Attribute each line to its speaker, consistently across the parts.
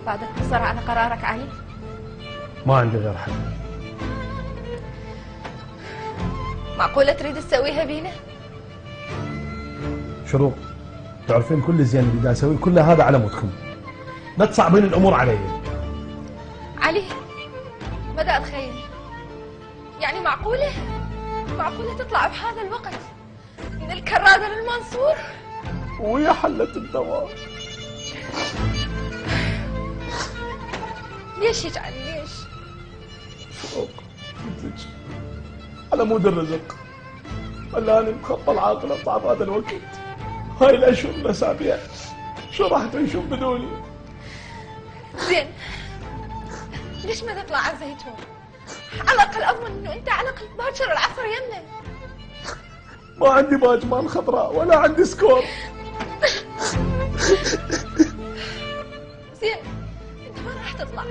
Speaker 1: بعدك مصر على قرارك علي؟
Speaker 2: ما عندي غير حل.
Speaker 1: معقولة تريد تسويها بينا؟
Speaker 2: شروق، تعرفين كل زين اللي دا اسويه كله هذا على مودكم. لا تصعبين الامور علي.
Speaker 1: علي بدأ اتخيل، يعني معقولة تطلع بهذا الوقت من الكرادة للمنصور؟
Speaker 2: ويا حلة الدواء.
Speaker 1: ليش هيك علي ليش؟
Speaker 2: شروق قلت لك على مود الرزق خلاني مخبى العاقلة طعب هذا الوقت. هاي الاشهر الاسابيع شو راح تعيشون بدوني؟
Speaker 1: زين ليش ما تطلع على زيتون؟ على الاقل اضمن انه انت على الاقل باكر العصر يمنا.
Speaker 2: ما عندي باج مال خضراء ولا عندي سكور.
Speaker 1: زين انت وين راح تطلع؟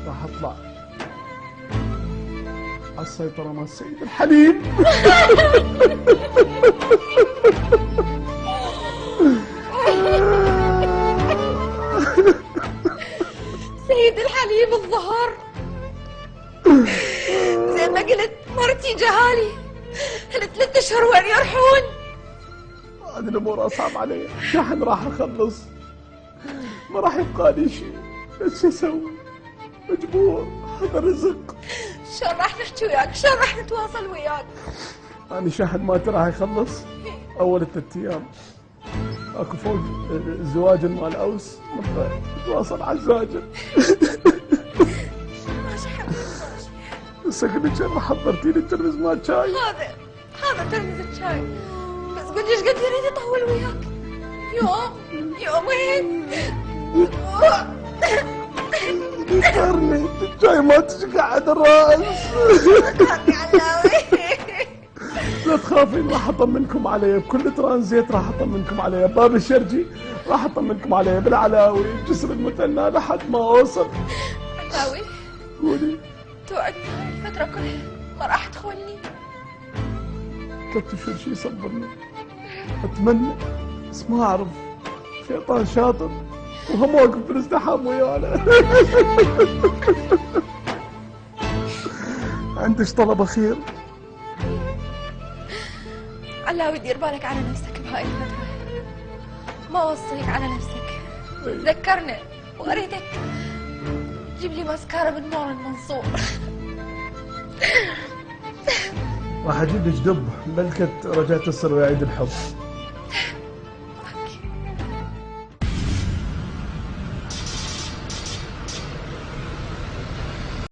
Speaker 2: راح اطلع على السيطرة مال السيد الحليم.
Speaker 1: سيد الحليم الظهر. زي ما قلت مرتي جهالي ال3 اشهر وين يروحون؟
Speaker 2: هذه الامور اصعب علي. شحن راح اخلص ما راح يبقى لي شيء. بس شو اسوي؟ مجبور، هذا رزق.
Speaker 1: شلون راح نحكي وياك؟ شلون راح نتواصل وياك؟
Speaker 2: أنا شحن مالتي راح يخلص أول 3 أيام. أكو فوق الزواج مال أوس نتواصل على الزواجر.
Speaker 1: ماشي حبيبي ماشي.
Speaker 2: هسه قلت راح حضرتي لي الترمز مال شاي.
Speaker 1: هذا ترمز الشاي. بس قل لي ايش قد يريد يطول وياك؟ يومين.
Speaker 2: ذكرني الشاي ما تشقعد الراس. لا تخافين راح اطمنكم علي بكل ترانزيت. راح اطمنكم علي بباب الشرجي. راح اطمنكم علي بالعلاوي جسر المثنى لحد ما اوصل.
Speaker 1: علاوي
Speaker 2: قولي.
Speaker 1: توعدني هاي الفترة كلها ما راح تخونني؟
Speaker 2: 3 اشهر شي يصبرني اتمنى. بس ما اعرف شيطان شاطر وهم واقف بالازدحام ويانا. عندش طلب اخير؟
Speaker 1: علاوي دير بالك على نفسك بهاي الفترة. ما وصيك على نفسك. تذكرنا واريدك تجيب لي ماسكارا من مول المنصور.
Speaker 2: راح اجيب لك دب ملكة رجعت تصير ويا عيد الحب.